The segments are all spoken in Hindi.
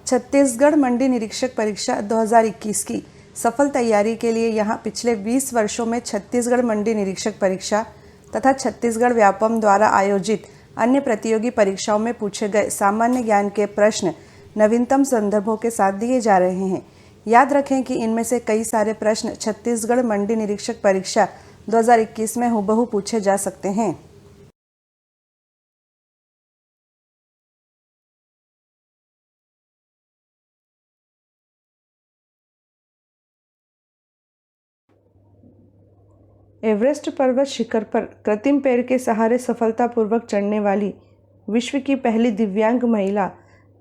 छत्तीसगढ़ मंडी निरीक्षक परीक्षा 2021 की सफल तैयारी के लिए यहाँ पिछले 20 वर्षों में छत्तीसगढ़ मंडी निरीक्षक परीक्षा तथा छत्तीसगढ़ व्यापम द्वारा आयोजित अन्य प्रतियोगी परीक्षाओं में पूछे गए सामान्य ज्ञान के प्रश्न नवीनतम संदर्भों के साथ दिए जा रहे हैं। याद रखें कि इनमें से कई सारे प्रश्न छत्तीसगढ़ मंडी निरीक्षक परीक्षा 2021 में हूबहू पूछे जा सकते हैं। एवरेस्ट पर्वत शिखर पर कृत्रिम पैर के सहारे सफलतापूर्वक चढ़ने वाली विश्व की पहली दिव्यांग महिला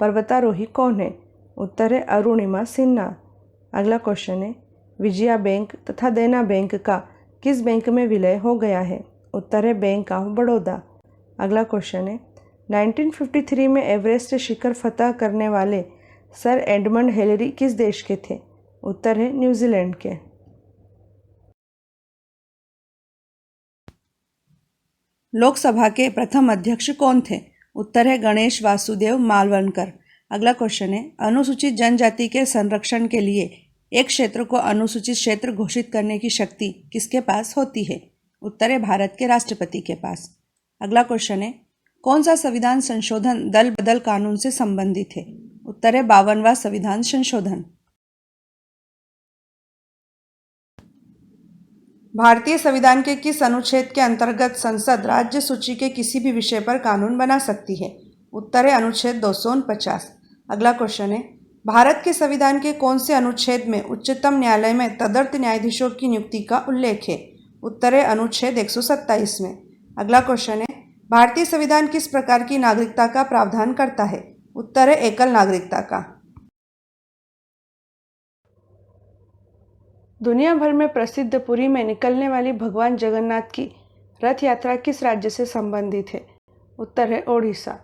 पर्वतारोही कौन है? उत्तर है अरुणिमा सिन्हा। अगला क्वेश्चन है विजया बैंक तथा देना बैंक का किस बैंक में विलय हो गया है? उत्तर है बैंक ऑफ बड़ौदा। अगला क्वेश्चन है 1953 में एवरेस्ट शिखर फतह करने वाले सर एडमंड हिलरी किस देश के थे? उत्तर है न्यूजीलैंड के। लोकसभा के प्रथम अध्यक्ष कौन थे? उत्तर है गणेश वासुदेव मालवनकर। अगला क्वेश्चन है अनुसूचित जनजाति के संरक्षण के लिए एक क्षेत्र को अनुसूचित क्षेत्र घोषित करने की शक्ति किसके पास होती है? उत्तर है भारत के राष्ट्रपति के पास। अगला क्वेश्चन है कौन सा संविधान संशोधन दल बदल कानून से संबंधित है? उत्तर है 52वां संविधान संशोधन। भारतीय संविधान के किस अनुच्छेद के अंतर्गत संसद राज्य सूची के किसी भी विषय पर कानून बना सकती है? उत्तर है अनुच्छेद 249। अगला क्वेश्चन है भारत के संविधान के कौन से अनुच्छेद में उच्चतम न्यायालय में तदर्थ न्यायाधीशों की नियुक्ति का उल्लेख है? उत्तर है अनुच्छेद 127 में। अगला क्वेश्चन है भारतीय संविधान किस प्रकार की नागरिकता का प्रावधान करता है? उत्तर है एकल नागरिकता का। दुनिया भर में प्रसिद्ध पुरी में निकलने वाली भगवान जगन्नाथ की रथ यात्रा किस राज्य से संबंधित है? उत्तर है ओडिशा।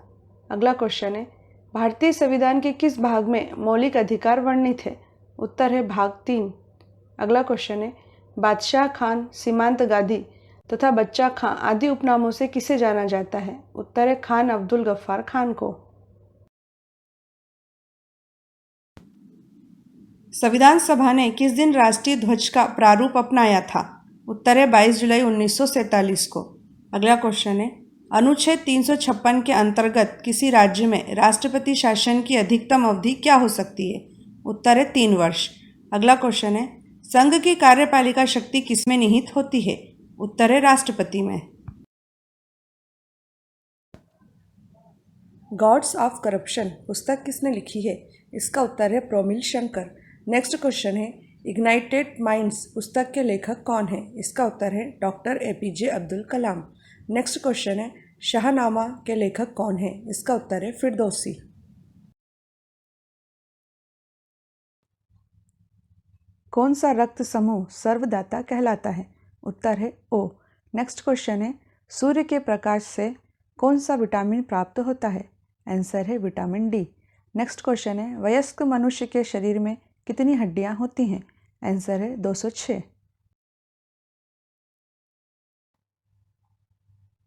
अगला क्वेश्चन है भारतीय संविधान के किस भाग में मौलिक अधिकार वर्णित है? उत्तर है भाग 3। अगला क्वेश्चन है बादशाह खान, सीमांत गादी तथा बच्चा खां आदि उपनामों से किसे जाना जाता है? उत्तर है खान अब्दुल गफ्फार खान को। संविधान सभा ने किस दिन राष्ट्रीय ध्वज का प्रारूप अपनाया था? उत्तर है 22 जुलाई 1947 को। अगला क्वेश्चन है अनुच्छेद 356 के अंतर्गत किसी राज्य में राष्ट्रपति शासन की अधिकतम अवधि क्या हो सकती है? उत्तर है 3 वर्ष। अगला क्वेश्चन है संघ की कार्यपालिका शक्ति किसमें निहित होती है? उत्तर है राष्ट्रपति में। गॉड्स ऑफ करप्शन पुस्तक किसने लिखी है? इसका उत्तर है प्रोमिल शंकर। नेक्स्ट क्वेश्चन है इग्नाइटेड माइंड्स पुस्तक के लेखक कौन है? इसका उत्तर है doctor APJ Abdul Kalam. Next question है शाहनामा के लेखक कौन है? इसका उत्तर है फिरदौसी। कौन सा रक्त समूह सर्वदाता कहलाता है? उत्तर है O। नेक्स्ट क्वेश्चन है सूर्य के प्रकाश से कौन सा विटामिन प्राप्त होता है? आंसर है विटामिन D। नेक्स्ट क्वेश्चन है वयस्क मनुष्य के शरीर में कितनी हड्डियां होती हैं? आंसर है 206।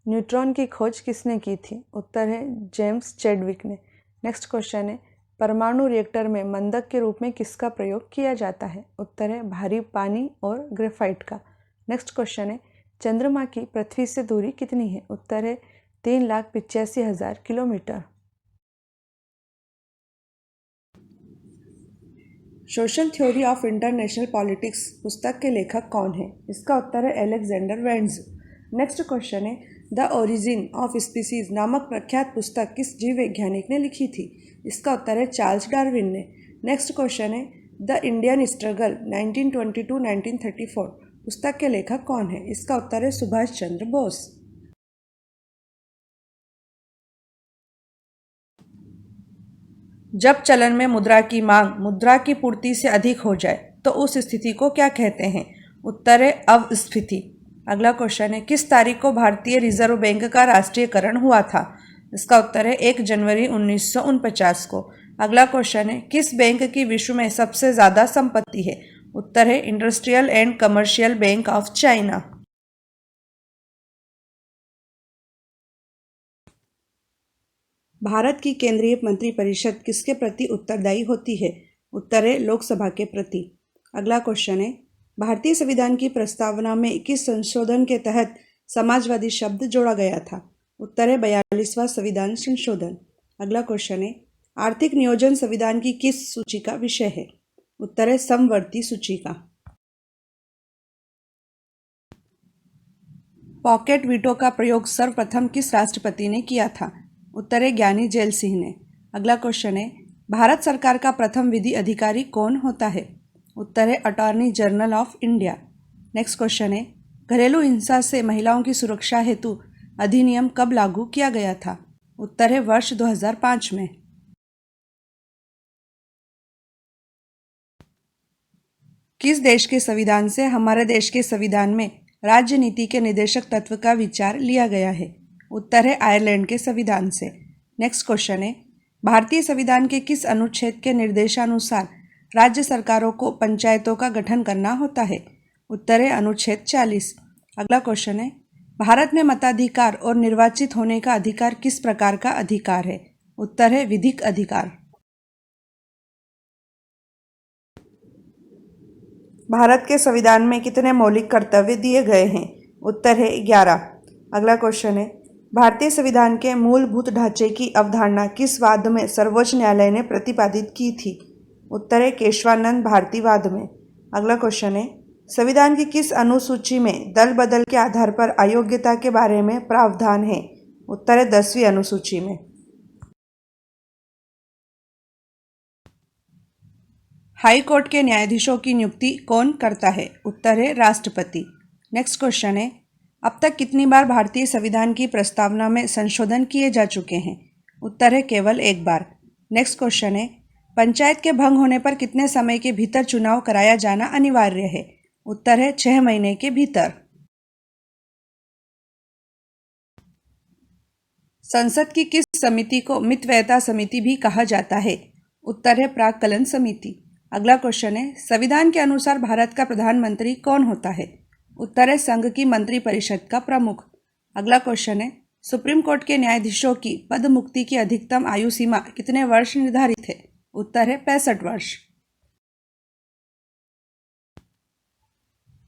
न्यूट्रॉन की खोज किसने की थी? उत्तर है जेम्स चैडविक ने। नेक्स्ट क्वेश्चन है परमाणु रिएक्टर में मंदक के रूप में किसका प्रयोग किया जाता है? उत्तर है भारी पानी और ग्रेफाइट का। नेक्स्ट क्वेश्चन है चंद्रमा की पृथ्वी से दूरी कितनी है? उत्तर है 3,85,000 kilometre. Social theory of international politics पुस्तक के लेखक कौन है? इसका उत्तर है अलेक्जेंडर वेंड्स। नेक्स्ट क्वेश्चन है द ओरिजिन ऑफ स्पीसीज नामक प्रख्यात पुस्तक किस जीव वैज्ञानिक ने लिखी थी? इसका उत्तर है चार्ल्स डार्विन ने। नेक्स्ट क्वेश्चन है द इंडियन स्ट्रगल 1922-1934 पुस्तक के लेखक कौन है? इसका उत्तर है सुभाष चंद्र बोस। जब चलन में मुद्रा की मांग मुद्रा की पूर्ति से अधिक हो जाए तो उस स्थिति को क्या कहते हैं? उत्तर है अवस्फीति। अगला क्वेश्चन है किस तारीख को भारतीय रिजर्व बैंक का राष्ट्रीयकरण हुआ था? इसका उत्तर है 1 जनवरी 1949 को। अगला क्वेश्चन है किस बैंक की विश्व में सबसे ज़्यादा संपत्ति है? उत्तर है industrial and commercial bank of China. Bharat की केंद्रीय मंत्रिपरिषद किसके प्रति उत्तरदायी होती है? उत्तर है लोकसभा के प्रति। अगला क्वेश्चन है, भारतीय संविधान की प्रस्तावना में किस संशोधन के तहत समाजवादी शब्द जोड़ा गया था? उत्तर है 42वां संविधान संशोधन। अगला क्वेश्चन है, आर्थिक नियोजन संविधान की किस सूची का विषय है? उत्तर है समवर्ती सूची का। पॉकेट वीटो का प्रयोग सर्वप्रथम किस राष्ट्रपति ने किया था? उत्तर है ज्ञानी जेल सिंह ने। अगला क्वेश्चन है, भारत सरकार का प्रथम विधि अधिकारी कौन होता है? उत्तर है attorney general of India. Next question है, घरेलू हिंसा से महिलाओं की सुरक्षा हेतु अधिनियम कब लागू किया गया था? उत्तर है वर्ष 2005 में। किस देश के संविधान से हमारे देश के संविधान में राज्य नीति के निदेशक तत्व का विचार लिया गया है? उत्तर है आयरलैंड के संविधान से। नेक्स्ट क्वेश्चन है, भारतीय संविधान के किस अनुच्छेद के निर्देशानुसार राज्य सरकारों को पंचायतों का गठन करना होता है? उत्तर है अनुच्छेद 40। अगला क्वेश्चन है, भारत में मताधिकार और निर्वाचित होने का अधिकार किस प्रकार का अधिकार है? उत्तर है विधिक अधिकार। भारत के संविधान में कितने मौलिक कर्तव्य दिए गए हैं? उत्तर है 11। अगला क्वेश्चन है, भारतीय संविधान के मूलभूत ढांचे की अवधारणा किस वाद में सर्वोच्च न्यायालय ने प्रतिपादित की थी? उत्तर है केशवानंद भारती वाद में। अगला क्वेश्चन है, संविधान की किस अनुसूची में दल बदल के आधार पर अयोग्यता के बारे में प्रावधान है? उत्तर है 10वीं अनुसूची में। हाई कोर्ट के न्यायाधीशों की नियुक्ति कौन करता है? उत्तर है राष्ट्रपति। नेक्स्ट क्वेश्चन है, अब तक कितनी बार भारतीय संविधान की प्रस्तावना में संशोधन किए जा चुके हैं? उत्तर है केवल एक बार। नेक्स्ट क्वेश्चन है, पंचायत के भंग होने पर कितने समय के भीतर चुनाव कराया जाना अनिवार्य है? उत्तर है 6 महीने के भीतर। संसद की किस समिति को मितव्ययता समिति भी कहा जाता है? उत्तर है प्राक्कलन समिति। अगला क्वेश्चन है, संविधान के अनुसार भारत का प्रधानमंत्री कौन होता है? उत्तर है संघ की मंत्रिपरिषद का प्रमुख। अगला क्वेश्चन है, सुप्रीम कोर्ट के न्यायाधीशों की पद मुक्ति की अधिकतम आयु सीमा कितने वर्ष निर्धारित है? उत्तर है 65 वर्ष।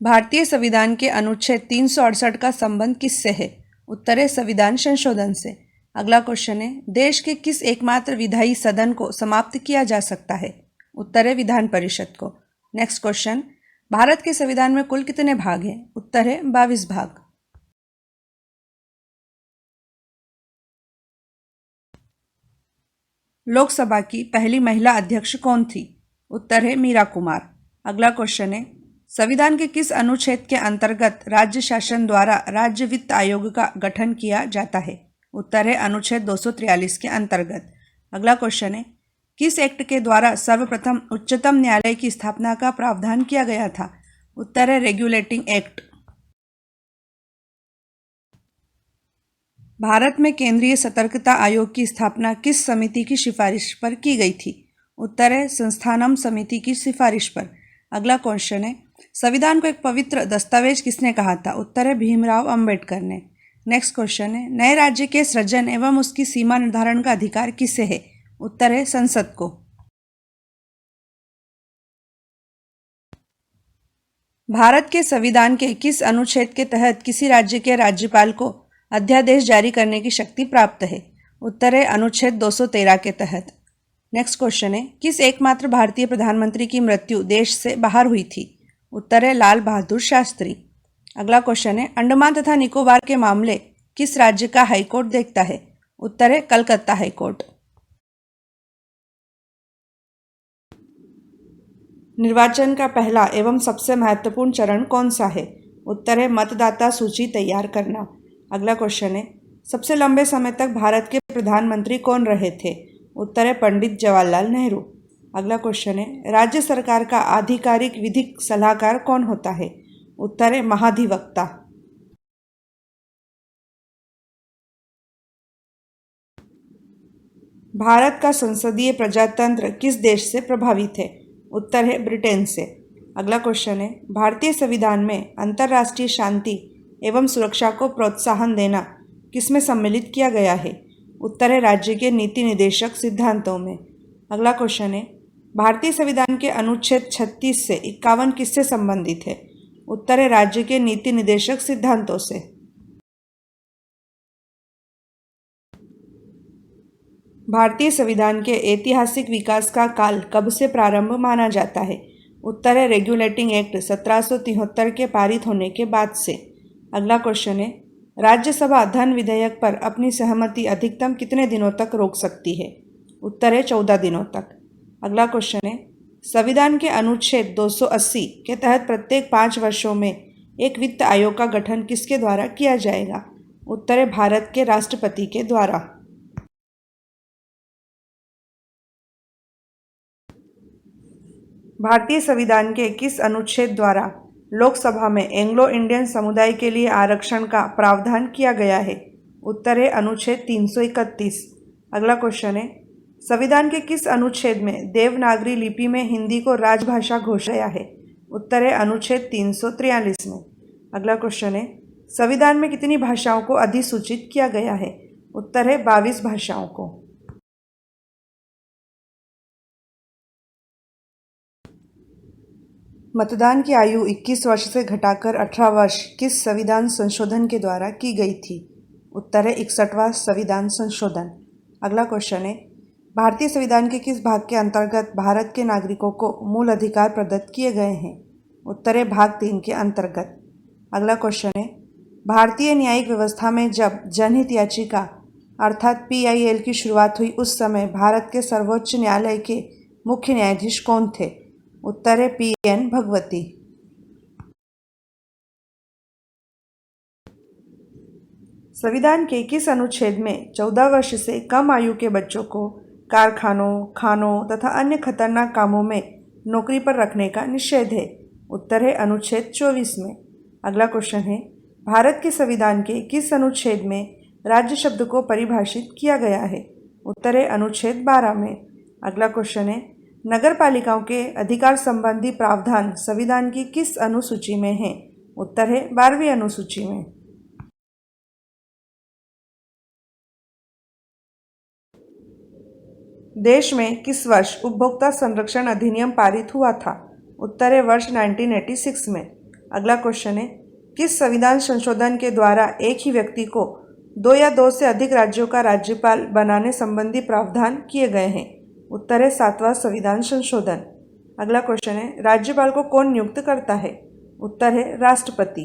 भारतीय संविधान के अनुच्छेद 368 का संबंध किससे है? उत्तर है संविधान संशोधन से। अगला क्वेश्चन है, देश के किस एकमात्र विधायी सदन को समाप्त किया जा सकता है? उत्तर है विधान परिषद को। नेक्स्ट क्वेश्चन, भारत के संविधान में कुल कितने भाग हैं? उत्तर है 22 भाग। लोकसभा की पहली महिला अध्यक्ष कौन थी? उत्तर है मीरा कुमार। अगला क्वेश्चन है, संविधान के किस अनुच्छेद के अंतर्गत राज्य शासन द्वारा राज्य वित्त आयोग का गठन किया जाता है? उत्तर है अनुच्छेद 243 के अंतर्गत। अगला क्वेश्चन है, किस एक्ट के द्वारा सर्वप्रथम उच्चतम न्यायालय की स्थापना का प्रावधान किया गया था? उत्तर है रेगुलेटिंग एक्ट। भारत में केंद्रीय सतर्कता आयोग की स्थापना किस समिति की सिफारिश पर की गई थी? उत्तर है संस्थानम समिति की सिफारिश पर। अगला क्वेश्चन है, संविधान को एक पवित्र दस्तावेज किसने कहा था? उत्तर है भीमराव अंबेडकर ने। नेक्स्ट क्वेश्चन है, नए राज्य के सृजन एवं उसकी सीमा निर्धारण का अधिकार किससे है? उत्तर है संसद को। भारत के संविधान के किस अनुच्छेद के तहत किसी राज्य के राज्यपाल को अध्यादेश जारी करने की शक्ति प्राप्त है? उत्तर है अनुच्छेद 213 के तहत। नेक्स्ट क्वेश्चन है, किस एकमात्र भारतीय प्रधानमंत्री की मृत्यु देश से बाहर हुई थी? उत्तर है लाल बहादुर शास्त्री। अगला क्वेश्चन है, अंडमान तथा निकोबार के मामले किस राज्य का हाईकोर्ट देखता है? उत्तर है कलकत्ता हाईकोर्ट। निर्वाचन का पहला एवं सबसे महत्वपूर्ण चरण कौन सा है? उत्तर है मतदाता सूची तैयार करना। अगला क्वेश्चन है, सबसे लंबे समय तक भारत के प्रधानमंत्री कौन रहे थे? उत्तर है पंडित जवाहरलाल नेहरू। अगला क्वेश्चन है, राज्य सरकार का आधिकारिक विधिक सलाहकार कौन होता है? उत्तर है महाधिवक्ता। भारत का संसदीय प्रजातंत्र किस देश से प्रभावित है? उत्तर है ब्रिटेन से। अगला क्वेश्चन है, भारतीय संविधान में अंतर्राष्ट्रीय शांति एवं सुरक्षा को प्रोत्साहन देना किसमें सम्मिलित किया गया है? उत्तर है राज्य के नीति निदेशक सिद्धांतों में। अगला क्वेश्चन है भारतीय संविधान के अनुच्छेद 36 से 51 किससे संबंधित है? उत्तर है राज्य के नीति निदेशक सिद्धांतों से। भारतीय संविधान के ऐतिहासिक विकास का काल कब से प्रारंभ माना जाता है? उत्तर है रेगुलेटिंग एक्ट 1773 के पारित होने के बाद से। अगला क्वेश्चन है राज्यसभा धन विधेयक पर अपनी सहमति अधिकतम कितने दिनों तक रोक सकती है? उत्तर है 14 दिनों तक। अगला क्वेश्चन है संविधान के अनुच्छेद 280 के तहत प्रत्येक 5 वर्षों में एक वित्त आयोग का गठन किसके द्वारा किया जाएगा? उत्तर है भारत के राष्ट्रपति के द्वारा। भारतीय संविधान के किस अनुच्छेद द्वारा लोकसभा में एंग्लो इंडियन समुदाय के लिए आरक्षण का प्रावधान किया गया है? उत्तर है अनुच्छेद 331। अगला क्वेश्चन है संविधान के किस अनुच्छेद में देवनागरी लिपि में हिंदी को राजभाषा घोषित किया है? उत्तर है अनुच्छेद 343 में। अगला क्वेश्चन है संविधान में कितनी भाषाओं को अधिसूचित किया गया है? उत्तर है 22 भाषाओं को। मतदान की आयु 21 वर्ष से घटाकर 18 वर्ष किस संविधान संशोधन के द्वारा की गई थी? उत्तर है 61वां संविधान संशोधन। अगला क्वेश्चन है भारतीय संविधान के किस भाग के अंतर्गत भारत के नागरिकों को मूल अधिकार प्रदत्त किए गए हैं? उत्तर है भाग 3 के अंतर्गत। अगला क्वेश्चन है भारतीय न्यायिक व्यवस्था में जब जनहित याचिका अर्थात PIL की शुरुआत हुई उस समय भारत के सर्वोच्च न्यायालय के मुख्य न्यायाधीश कौन थे? उत्तर है PN भगवती। संविधान के किस अनुच्छेद में 14 वर्ष से कम आयु के बच्चों को कारखानों, खानों तथा अन्य खतरनाक कामों में नौकरी पर रखने का निषेध है? उत्तर है अनुच्छेद 24 में। अगला क्वेश्चन है भारत के संविधान के किस अनुच्छेद में राज्य शब्द को परिभाषित किया गया है? उत्तर है अनुच्छेद 12 में। अगला क्वेश्चन है नगर पालिकाओं के अधिकार संबंधी प्रावधान संविधान की किस अनुसूची में है? उत्तर है 12वीं अनुसूची में। देश में किस वर्ष उपभोक्ता संरक्षण अधिनियम पारित हुआ था? उत्तर है वर्ष 1986 में। अगला क्वेश्चन है किस संविधान संशोधन के द्वारा एक ही व्यक्ति को 2 या 2 से अधिक राज्यों का राज्यपाल बनाने संबंधी प्रावधान किए गए हैं? उत्तर है 7वां संविधान संशोधन। अगला क्वेश्चन है राज्यपाल को कौन नियुक्त करता है? उत्तर है राष्ट्रपति।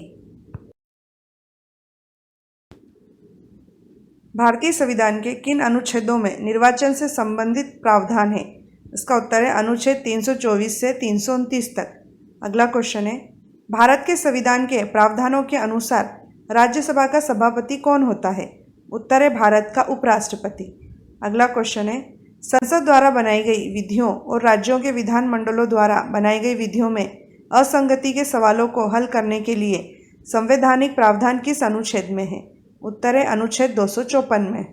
भारतीय संविधान के किन अनुच्छेदों में निर्वाचन से संबंधित प्रावधान है? इसका उत्तर है अनुच्छेद 324 से 329 तक। अगला क्वेश्चन है भारत के संविधान के प्रावधानों के अनुसार राज्यसभा का सभापति कौन होता है? उत्तर है भारत का उपराष्ट्रपति। अगला क्वेश्चन है संसद द्वारा बनाई गई विधियों और राज्यों के विधानमंडलों द्वारा बनाई गई विधियों में असंगति के सवालों को हल करने के लिए संवैधानिक प्रावधान किस अनुच्छेद में है? उत्तर है अनुच्छेद 254 में।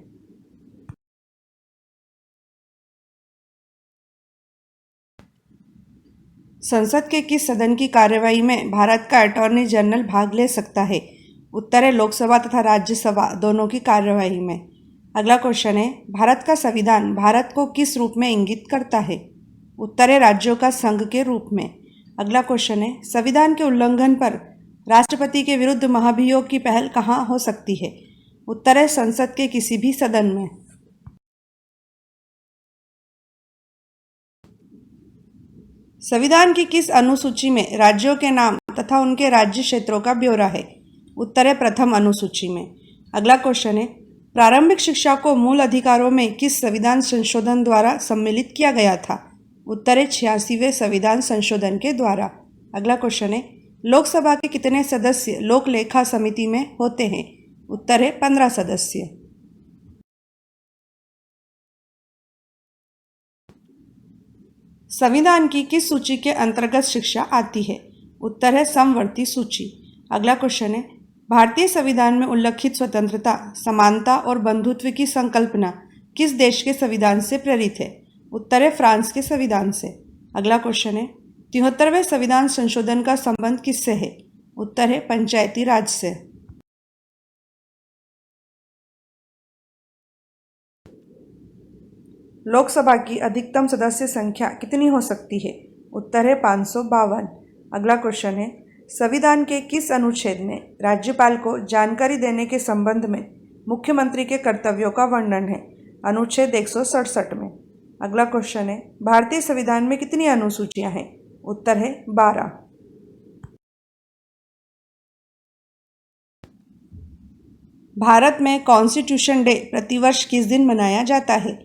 संसद के किस सदन की कार्यवाही में भारत का अटॉर्नी जनरल भाग ले सकता है? उत्तर है लोकसभा तथा राज्यसभा दोनों की कार्यवाही में। अगला क्वेश्चन है भारत का संविधान भारत को किस रूप में इंगित करता है? उत्तर है राज्यों का संघ के रूप में। अगला क्वेश्चन है संविधान के उल्लंघन पर राष्ट्रपति के विरुद्ध महाभियोग की पहल कहाँ हो सकती है? उत्तर है संसद के किसी भी सदन में। संविधान की किस अनुसूची में राज्यों के नाम तथा उनके राज्य क्षेत्रों का ब्यौरा है? उत्तर है प्रथम अनुसूची में। अगला क्वेश्चन है प्रारंभिक शिक्षा को मूल अधिकारों में किस संविधान संशोधन द्वारा सम्मिलित किया गया था? उत्तर है 86वें संविधान संशोधन के द्वारा। अगला क्वेश्चन है लोकसभा के कितने सदस्य लोक लेखा समिति में होते हैं? उत्तर है 15 सदस्य। संविधान की किस सूची के अंतर्गत शिक्षा आती है? उत्तर है समवर्ती सूची। अगला क्वेश्चन है भारतीय संविधान में उल्लिखित स्वतंत्रता, समानता और बंधुत्व की संकल्पना किस देश के संविधान से प्रेरित है? उत्तर है फ्रांस के संविधान से। अगला क्वेश्चन है 73वें संविधान संशोधन का संबंध किससे है? उत्तर है पंचायती राज से। लोकसभा की अधिकतम सदस्य संख्या कितनी हो सकती है? उत्तर है 552। अगला क्वेश्चन है, संविधान के किस अनुच्छेद में राज्यपाल को जानकारी देने के संबंध में मुख्यमंत्री के कर्तव्यों का वर्णन है? अनुच्छेद 167 में। अगला क्वेश्चन है, भारतीय संविधान में कितनी अनुसूचियां हैं? उत्तर है 12। भारत में कॉन्स्टिट्यूशन डे प्रतिवर्ष किस दिन मनाया जाता है?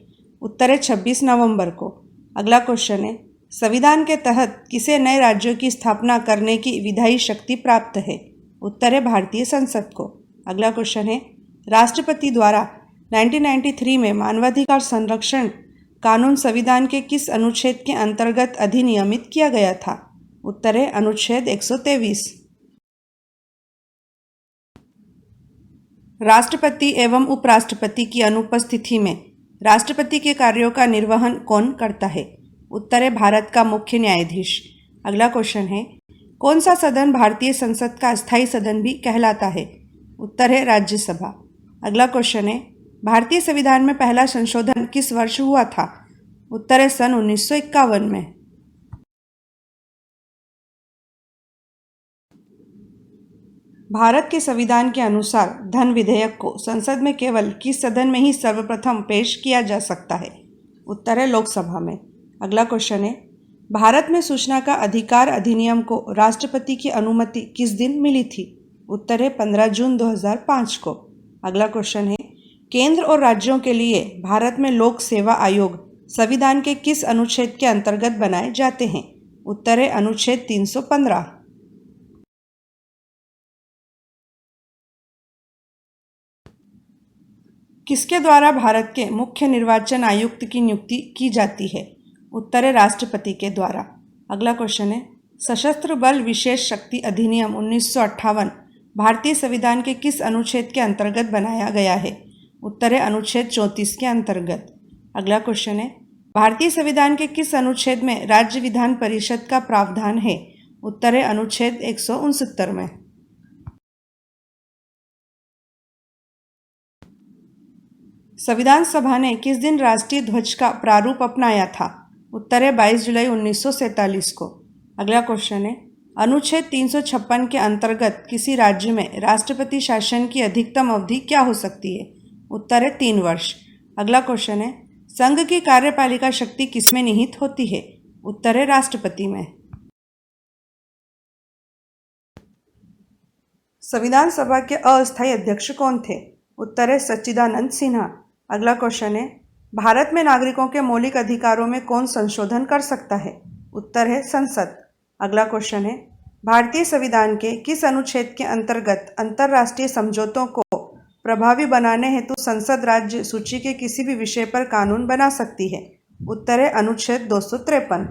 उत्तर है 26 नवंबर को। अगला क्वेश्चन है, संविधान के तहत किसे नए राज्यों की स्थापना करने की विधायी शक्ति प्राप्त है? उत्तर है भारतीय संसद को। अगला क्वेश्चन है, राष्ट्रपति द्वारा 1993 में मानवाधिकार संरक्षण कानून संविधान के किस अनुच्छेद के अंतर्गत अधिनियमित किया गया था? उत्तर है अनुच्छेद 123। राष्ट्रपति एवं उपराष्ट्रपति की अनुपस्थिति में राष्ट्रपति के कार्यों का निर्वहन कौन करता है? उत्तर है भारत का मुख्य न्यायाधीश। अगला क्वेश्चन है, कौन सा सदन भारतीय संसद का स्थायी सदन भी कहलाता है? उत्तर है राज्यसभा। अगला क्वेश्चन है, भारतीय संविधान में पहला संशोधन किस वर्ष हुआ था? उत्तर है सन 1951 में। भारत के संविधान के अनुसार धन विधेयक को संसद में केवल किस सदन में ही सर्वप्रथम पेश किया जा सकता है? उत्तर है लोकसभा में। अगला क्वेश्चन है, भारत में सूचना का अधिकार अधिनियम को राष्ट्रपति की अनुमति किस दिन मिली थी? उत्तर है 15 जून 2005 को। अगला क्वेश्चन है, केंद्र और राज्यों के लिए भारत में लोक सेवा आयोग संविधान के किस अनुच्छेद के अंतर्गत बनाए जाते हैं? उत्तर है अनुच्छेद 315। किसके द्वारा भारत के मुख्य निर्वाचन आयुक्त की नियुक्ति की जाती है? उत्तर है राष्ट्रपति के द्वारा। अगला क्वेश्चन है, सशस्त्र बल विशेष शक्ति अधिनियम 1958 भारतीय संविधान के किस अनुच्छेद के अंतर्गत बनाया गया है? उत्तर है अनुच्छेद 34 के अंतर्गत। अगला क्वेश्चन है, भारतीय संविधान के किस अनुच्छेद में राज्य विधान परिषद का प्रावधान है? उत्तर है अनुच्छेद 169 में। संविधान सभा ने किस दिन राष्ट्रीय ध्वज का प्रारूप अपनाया था? उत्तर है 22 जुलाई 1947 को। अगला क्वेश्चन है, अनुच्छेद 356 के अंतर्गत किसी राज्य में राष्ट्रपति शासन की अधिकतम अवधि क्या हो सकती है? उत्तर है 3 वर्ष। अगला क्वेश्चन है, संघ की कार्यपालिका शक्ति किसमें निहित होती है? उत्तर है राष्ट्रपति में। संविधान सभा के अस्थायी अध्यक्ष कौन थे? उत्तर है सच्चिदानंद सिन्हा। अगला क्वेश्चन है, भारत में नागरिकों के मौलिक अधिकारों में कौन संशोधन कर सकता है? उत्तर है संसद। अगला क्वेश्चन है, भारतीय संविधान के किस अनुच्छेद के अंतर्गत अंतर्राष्ट्रीय समझौतों को प्रभावी बनाने हेतु संसद राज्य सूची के किसी भी विषय पर कानून बना सकती है? उत्तर है अनुच्छेद 253।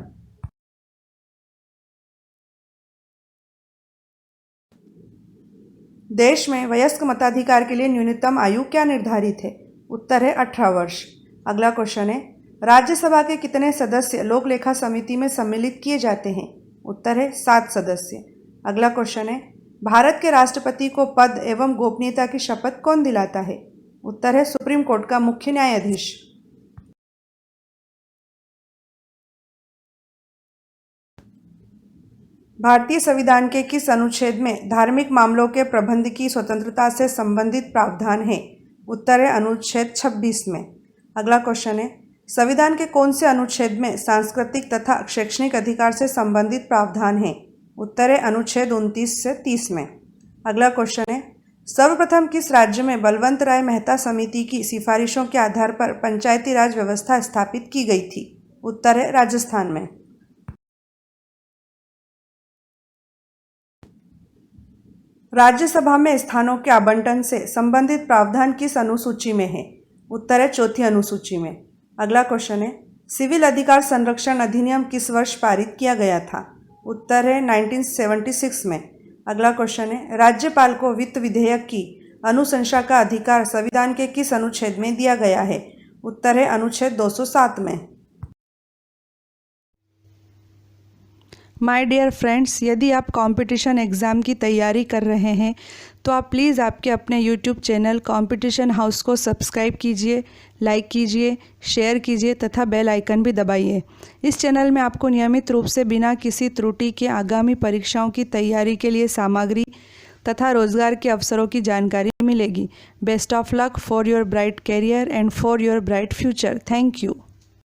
देश में वयस्क मताधिकार के लिए न्यूनतम आयु क्या निर्धारित है? उत्तर है 18 वर्ष। अगला क्वेश्चन है, राज्यसभा के कितने सदस्य लोक लेखा समिति में सम्मिलित किए जाते हैं? उत्तर है 7 सदस्य। अगला क्वेश्चन है, भारत के राष्ट्रपति को पद एवं गोपनीयता की शपथ कौन दिलाता है? उत्तर है सुप्रीम कोर्ट का मुख्य न्यायाधीश। भारतीय संविधान के किस अनुच्छेद में धार्मिक मामलों के प्रबंध की स्वतंत्रता से संबंधित प्रावधान है? उत्तर है अनुच्छेद 26 में। अगला क्वेश्चन है, संविधान के कौन से अनुच्छेद में सांस्कृतिक तथा शैक्षणिक अधिकार से संबंधित प्रावधान है? उत्तर है अनुच्छेद 29 से 30 में। अगला क्वेश्चन है, सर्वप्रथम किस राज्य में बलवंत राय मेहता समिति की सिफारिशों के आधार पर पंचायती राज व्यवस्था स्थापित की गई थी? उत्तर है राजस्थान में। राज्यसभा में स्थानों के आवंटन से संबंधित प्रावधान किस अनुसूची में है? उत्तर है चौथी अनुसूची में। अगला क्वेश्चन है, सिविल अधिकार संरक्षण अधिनियम किस वर्ष पारित किया गया था? उत्तर है 1976 में। अगला क्वेश्चन है, राज्यपाल को वित्त विधेयक की अनुशंसा का अधिकार संविधान के किस अनुच्छेद में दिया गया है? उत्तर है अनुच्छेद 207 में। माय डियर फ्रेंड्स, यदि आप कंपटीशन एग्ज़ाम की तैयारी कर रहे हैं तो आप प्लीज़ आपके अपने यूट्यूब चैनल कंपटीशन हाउस को सब्सक्राइब कीजिए, लाइक कीजिए, शेयर कीजिए तथा बेल आइकन भी दबाइए। इस चैनल में आपको नियमित रूप से बिना किसी त्रुटि के आगामी परीक्षाओं की तैयारी के लिए सामग्री तथा रोजगार के अवसरों की जानकारी मिलेगी। Best of luck for your bright career and for your bright future. Thank you.